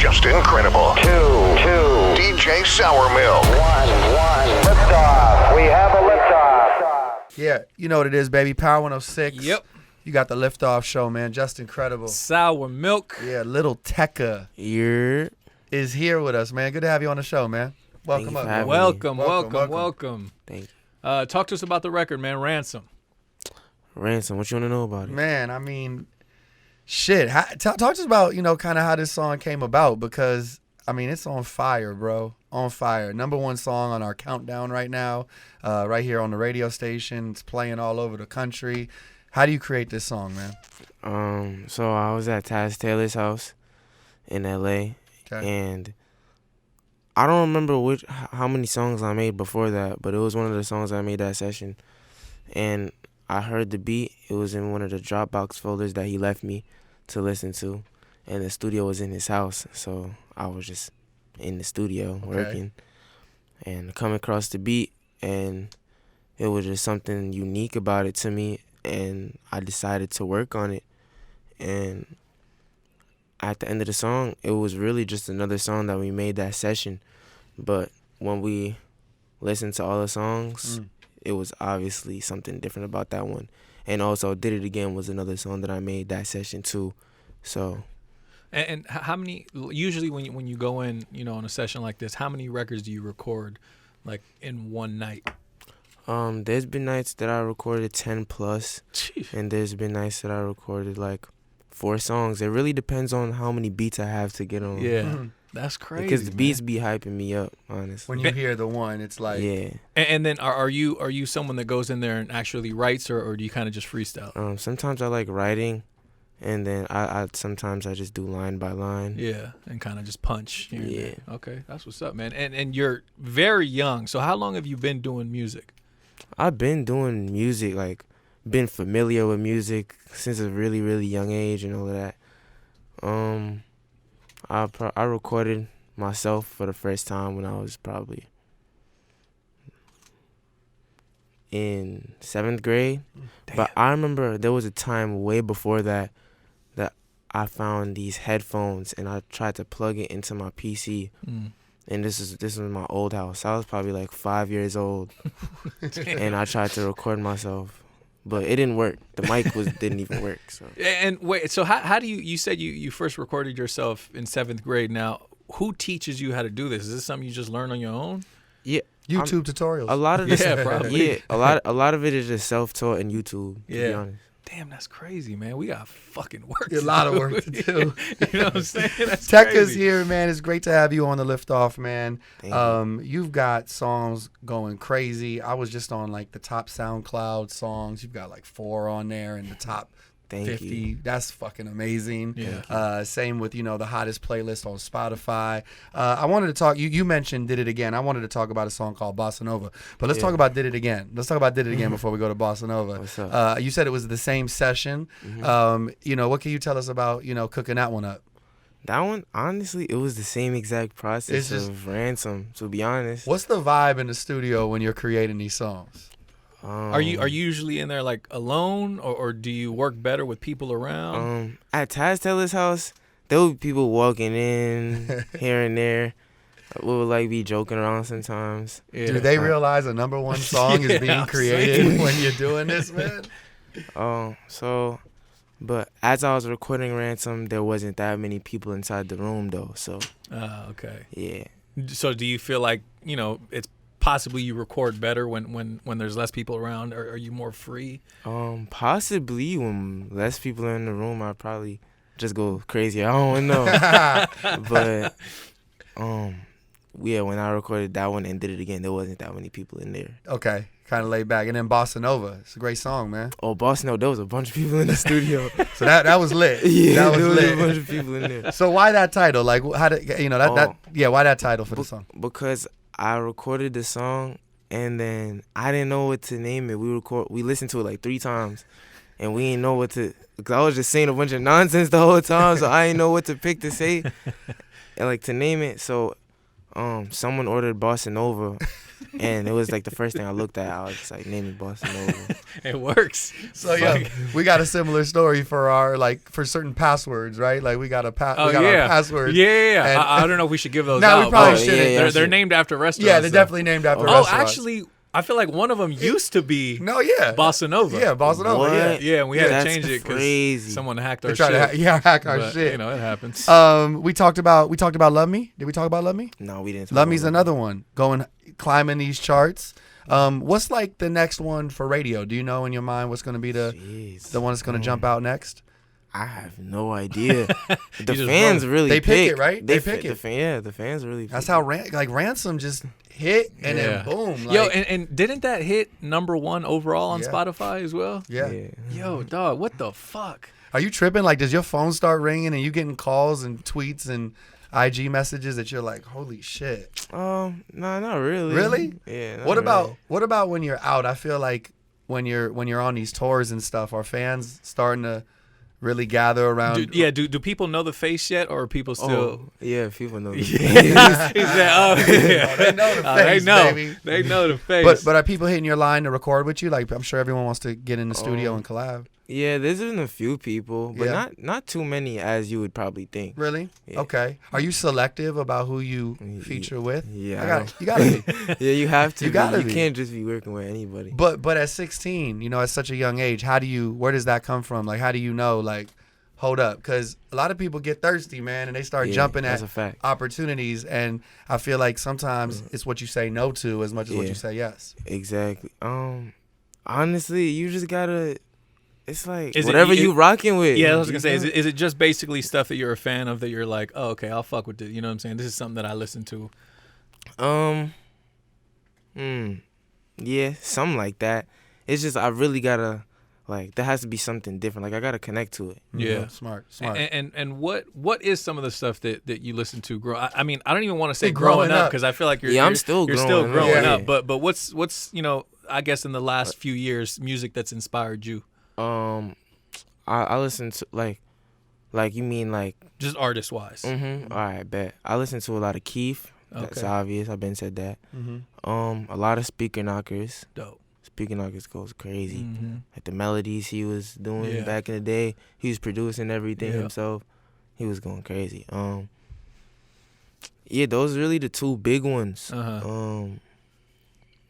just incredible. Two. DJ Sour Milk. One. Liftoff. We have a liftoff. Yeah, you know what it is, baby. Power 106. Yep. You got the Liftoff show, man. Just incredible. Sour Milk. Yeah, Lil Tecca is here with us, man. Good to have you on the show, man. Welcome Thank you for up. having Welcome. Welcome. Thank Talk to us about the record, man. Ransom. you. Ransom, what you want to know about it? Man, I mean, shit. Talk to us about, kind of how this song came about because, I mean, it's on fire, bro. On fire. #1 song on our countdown right now, right here on the radio station. It's playing all over the country. How do you create this song, man? So I was at Taz Taylor's house in LA, Okay. and I don't remember how many songs I made before that, but it was one of the songs I made that session, and I heard the beat. It was in one of the Dropbox folders that he left me to listen to, and the studio was in his house, so I was just in the studio working and come across the beat, and it was just something unique about it to me, and I decided to work on it. And at the end of the song, it was really just another song that we made that session, but when we listened to all the songs, it was obviously something different about that one. And also Did It Again was another song that I made that session too. So And how many, usually when you go in, on a session like this, how many records do you record, like, in one night? there's been nights that I recorded 10 plus, Jeez. and there's been nights that I recorded like 4 songs. It really depends on how many beats I have to get on. Yeah, that's crazy. Because the beats man. be hyping me up, honestly. When you hear the one, it's like, Yeah. And then are you someone that goes in there and actually writes, or do you kind of just freestyle? Sometimes I like writing, and then I sometimes I just do line by line. Yeah, and kind of just punch. Here and Yeah. there. Okay, that's what's up, man. And you're very young. So how long have you been doing music? I've been doing music, like, been familiar with music since a really, really young age and all of that. I recorded myself for the first time when I was probably in 7th grade. But I remember there was a time way before that I found these headphones and I tried to plug it into my PC. And this was my old house. I was probably like 5 years old, and I tried to record myself, but it didn't work. The mic didn't even work. So. And wait, so how do you said you first recorded yourself in 7th grade. Now, who teaches you how to do this? Is this something you just learn on your own? Yeah, YouTube tutorials. a lot of this. Yeah, probably. Yeah, a lot of it is just self-taught and YouTube. To be honest. Damn, that's crazy, man. We got fucking work. A lot of work to do. You know what I'm saying? That's Tecca's crazy. here, man. It's great to have you on the Liftoff, man. Thank you. You've got songs going crazy. I was just on like the top SoundCloud songs. You've got like 4 on there in the top Thank 50. you. That's fucking amazing. Yeah. Same with, the hottest playlist on Spotify. I wanted to talk, you mentioned Did It Again. I wanted to talk about a song called Bossa Nova. But let's talk about Did It Again. Let's talk about Did It Again before we go to Bossa Nova. What's up? You said it was the same session. What can you tell us about, cooking that one up? That one, honestly, it was the same exact process It's just- of Ransom, to be honest. What's the vibe in the studio when you're creating these songs? Are you usually in there like alone, or do you work better with people around? At Taz Taylor's house, there would be people walking in here and there. We would like be joking around sometimes. Yeah. Do they realize a #1 song is being I'm created saying. when you're doing this, man? But as I was recording Ransom, there wasn't that many people inside the room though. So Okay. yeah. So do you feel like it's possibly you record better when there's less people around, or are you more free? Possibly when less people are in the room, I'd probably just go crazy. I don't know. But yeah, when I recorded that one and Did It Again, there wasn't that many people in there. Okay, kind of laid back. And then Bossa Nova. It's a great song, man. Oh, Boss, no, there was a bunch of people in the studio. So that was lit. Yeah, that was there was lit. a bunch of people in there. So why that title? Like, how did why that title for the song? Because I recorded the song and then I didn't know what to name it. We listened to it like 3 times and we didn't know what to. Cause I was just saying a bunch of nonsense the whole time, so I didn't know what to pick to say and like to name it. So someone ordered Bossa Nova, and it was like the first thing I looked at. I was just like, naming Bossa Nova. It works. So yeah, we got a similar story for our for certain passwords, right? Like we got our passwords. Yeah. I don't know if we should give those No, out. we probably but shouldn't. They're named after restaurants. Yeah, they're though. definitely named after Oh, restaurants. actually, I feel like one of them used to be Bossa Nova. Yeah, Bossa Nova. What? Yeah. Yeah, and we had That's to change it because crazy. someone hacked They our try shit. to hack our But, shit. You know, it happens. We talked about Love Me. Did we talk about Love Me? No, we didn't. Love Me's another one climbing these charts. What's like the next one for radio? Do you know in your mind what's going to be the one that's going to jump out next? I have no idea. The just fans roll. really They pick it, right? They pick it. The fans really pick That's how Ransom just hit and then boom. Like, Yo, and didn't that hit #1 overall on Yeah. Spotify as well? yeah. Yo, dog, what the fuck? Are you tripping? Like, does your phone start ringing and you getting calls and tweets and IG messages that you're like, holy shit? No, not really. Really? Yeah. What about when you're out? I feel like when you're on these tours and stuff, are fans starting to really gather around? Do people know the face yet, or are people still? Oh, yeah, people know. He said, "Oh, yeah. They know the They face, know. baby. They know the face." But are people hitting your line to record with you? Like, I'm sure everyone wants to get in the studio and collab. Yeah, there's been a few people, but Yeah. not too many as you would probably think. Really? Yeah. Okay. Are you selective about who you feature with? Yeah. You gotta be. Yeah, you have to. You gotta You be. can't just be working with anybody. But at 16, at such a young age, where does that come from? Like, how do you know, like, hold up? Because a lot of people get thirsty, man, and they start Yeah, jumping that's at a fact. opportunities. And I feel like sometimes it's what you say no to as much as what Yeah. you say yes. Exactly. Honestly, you just gotta. It's like Is it- whatever it- you rocking with. yeah, I was gonna say, you is it just basically stuff that you're a fan of that you're like, oh, okay, I'll fuck with it. You know what I'm saying? This is something that I listen to. Yeah, something like that. It's just I really gotta there has to be something different. Like I gotta connect to it. Yeah. Smart. And what is some of the stuff that you listen to? I mean, I don't even want to say Growing growing up up. because I feel like I'm still you're growing still up. growing Yeah. up. But what's I guess in the last few years, music that's inspired you? I listen to like you mean like Just artist wise. all right, bet. I listen to a lot of Keith. That's Okay. obvious. I've been said that. A lot of Speaker Knockers. Dope. Speaker Knockers goes crazy. Mhm. Like the melodies he was doing Yeah. back in the day, he was producing everything Yeah. himself. He was going crazy. Yeah, those are really the two big ones. Uh-huh.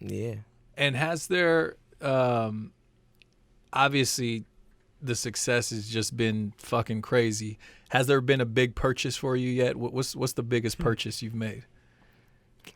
Yeah. And has there obviously the success has just been fucking crazy. Has there been a big purchase for you yet? What's the biggest purchase you've made?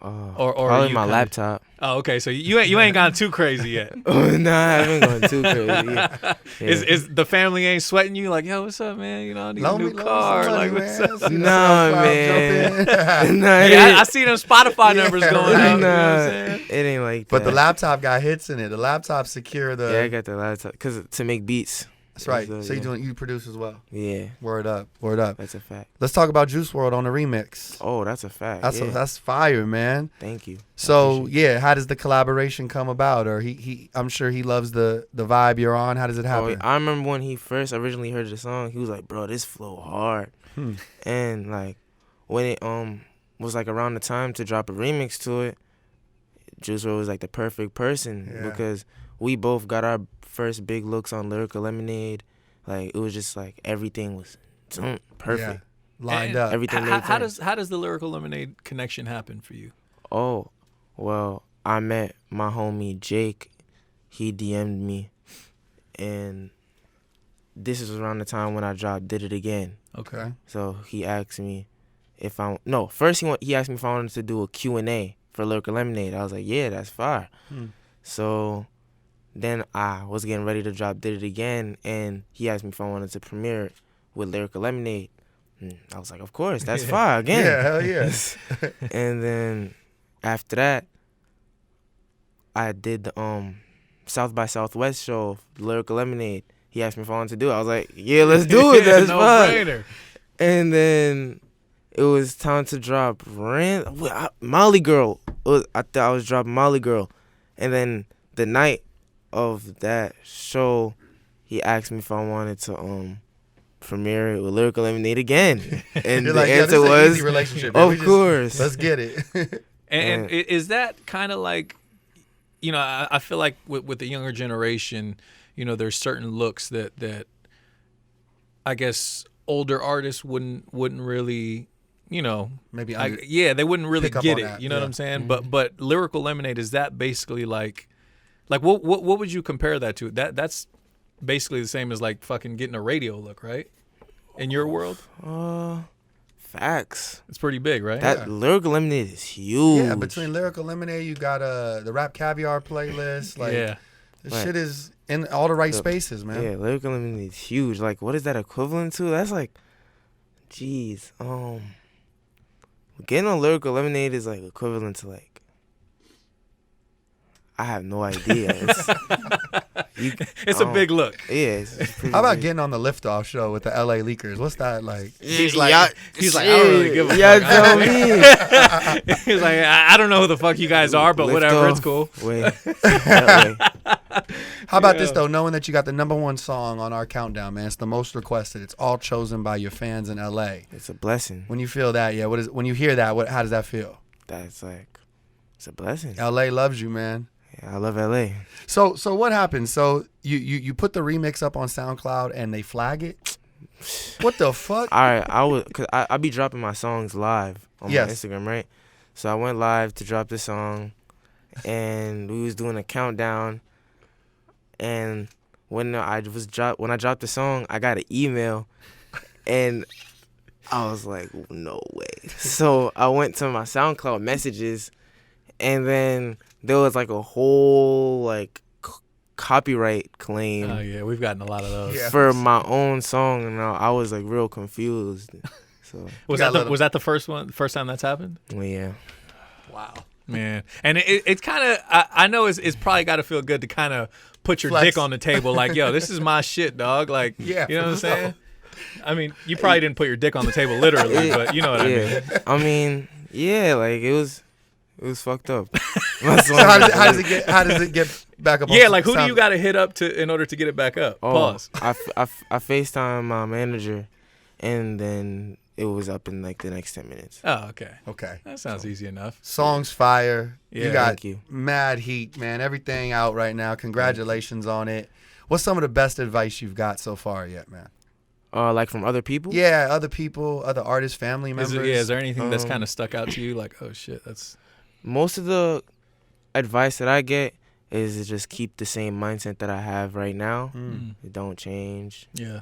Or Probably you my kinda- laptop. Oh, okay. So you ain't gone too crazy yet. No, I haven't gone too crazy. Yeah. Is the family ain't sweating you like, yo, what's up, man? I need a new car. some money, Like, what's man. up? See the Nah, SoundCloud man. jump in. Nah, Hey, I see them Spotify numbers Yeah, going right. up. You know what I'm Nah, saying? it ain't like that. But the laptop got hits in it. The laptop secure the. Yeah, I got the laptop because to make beats. That's right. So, So yeah. you produce as well. Yeah, Word up. that's a fact. Let's talk about Juice WRLD on the remix. Oh, that's a fact. That's yeah. that's fire, man. Thank you. I So appreciate yeah, how does the collaboration come about? Or I'm sure he loves the vibe you're on. How does it it. happen? I remember when he first originally heard the song, he was like, "Bro, this flow hard." And like when it was like around the time to drop a remix to it, Juice WRLD was like the perfect person Yeah. because we both got our first big looks on Lyrical Lemonade. Like it was just like everything was perfect. Lined And up. Everything made How sense. does the Lyrical Lemonade connection happen for you? Oh, well, I met my homie Jake. He DM'd me, and this is around the time when I dropped Did It Again. Okay. So he asked me if first he asked me if I wanted to do a Q&A for Lyrical Lemonade. I was like, yeah, that's fire. So then I was getting ready to drop Did It Again, and he asked me if I wanted to premiere it with Lyrical Lemonade. And I was like, of course, that's fire again. Yeah, hell yeah. And then after that, I did the South by Southwest show, Lyrical Lemonade. He asked me if I wanted to do it. I was like, yeah, let's do it. That's no fun. brainer. And then it was time to drop Molly Girl. I thought I was dropping Molly Girl. And then the night of that show, he asked me if I wanted to premiere it with Lyrical Lemonade again? And You're the like, yeah, this answer is an was, easy relationship. man. of course. Let's get it. And is that kind of like, you know, I feel like with the younger generation, you know, there's certain looks that I guess older artists wouldn't really, you know, Maybe they wouldn't really pick up get on it. that, You know what yeah. I'm saying? But Lyrical Lemonade, is that basically like what would you compare that to? That's basically the same as like fucking getting a radio look, right? In your world, Facts. it's pretty big, right? That Lyrical Lemonade is huge. Yeah, between Lyrical Lemonade, you got the Rap Caviar playlist. Like, yeah. this Right. shit is in all the right spaces, man. Yeah, Lyrical Lemonade is huge. Like, what is that equivalent to? That's like, jeez. Getting on Lyrical Lemonade is like equivalent to like, I have no idea. It's a big look. Yeah. It's pretty How about big. getting on the Liftoff show with the LA Leakers? What's that like? He's like, I don't really give a yeah, fuck. tell me. He's like, I don't know who the fuck you guys are, but whatever, it's cool. Wait. That way. How about this though? Knowing that you got the #1 song on our countdown, man. It's the most requested. It's all chosen by your fans in LA. It's a blessing. When you feel that, yeah. When you hear that, how does that feel? That's like, it's a blessing. LA loves you, man. Yeah, I love LA. So what happened? So you put the remix up on SoundCloud and they flag it? What the fuck? All right, cause I be dropping my songs live on my Instagram, right? So I went live to drop the song, and we was doing a countdown. And when I dropped the song, I got an email, and I was like, no way. So I went to my SoundCloud messages, and then there was like a whole like copyright claim. Oh yeah, we've gotten a lot of those. Yeah. For my own song, and I was like real confused. So Was that the first time that's happened? well, yeah, Wow, man. And it's kind of I know it's probably got to feel good to kind of put your Flex. dick on the table, like, yo, this is my shit, dog. Like, Yeah, you know what I'm for real. saying? I mean, you probably didn't put your dick on the table literally, but you know what I mean. yeah. I mean, yeah, like it was fucked up. My So song- how does it get back up? Yeah, on like who do Sound- you got to hit up in order to get it back up? Oh, Pause. I FaceTime my manager, and then it was up in like the next 10 minutes. Oh, okay. Okay. That sounds easy enough. Songs fire. Yeah, you got thank you. mad heat, man. Everything out right now. Congratulations on it. What's some of the best advice you've got so far yet, man? Like from other people? Yeah, other people, other artists, family members. Is there anything that's kind of stuck out to you? Like, oh shit, that's Most of the advice that I get is to just keep the same mindset that I have right now. Don't change. yeah.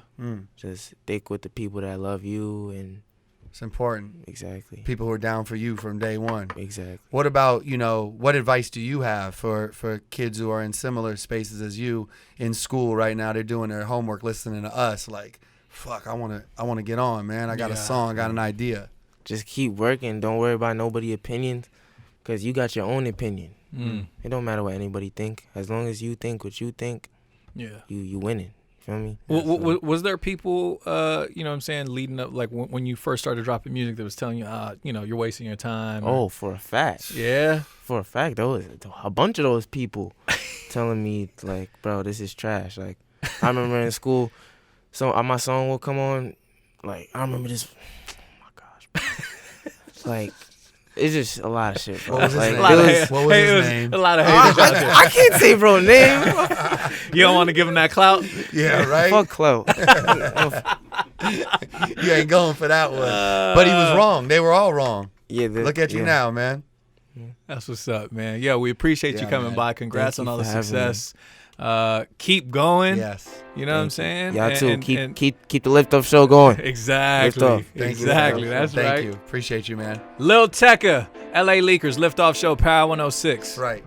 Just stick with the people that love you, and It's important. exactly. People who are down for you from day one. Exactly. What about, what advice do you have for kids who are in similar spaces as you in school right now? They're doing their homework, listening to us like, fuck, I want to get on, man. I got a song, I got an idea. Just keep working. Don't worry about nobody's opinions, because you got your own opinion. It don't matter what anybody think. As long as you think what you think, Yeah. you winning. You feel me? Was there people, you know what I'm saying, leading up, like when you first started dropping music that was telling you, you're wasting your time? Oh, for a fact. Yeah? For a fact, there was a bunch of those people telling me, like, bro, this is trash. Like, I remember in school, my song will come on, like, I remember this, oh my gosh. Like, it's just a lot of shit, bro. What was his Like, name? it was- Hey, what was his name? A lot of haters out there. I can't say bro name. You don't want to give him that clout? Yeah, right? Fuck Chloe. You ain't going for that one. But he was wrong. They were all wrong. Yeah, Look at you now, man. That's what's up, man. Yeah, we appreciate you Yeah, coming man. by. Congrats Thank on you all the for having me. success. Keep going. Yes. You know what I'm saying? Y'all too. And- Keep the Liftoff show going. Exactly. Liftoff. Thank you, Exactly. man. That's Thank right. you. Appreciate you, man. Lil Tecca, LA Leakers, Liftoff Show, Power 106. Right.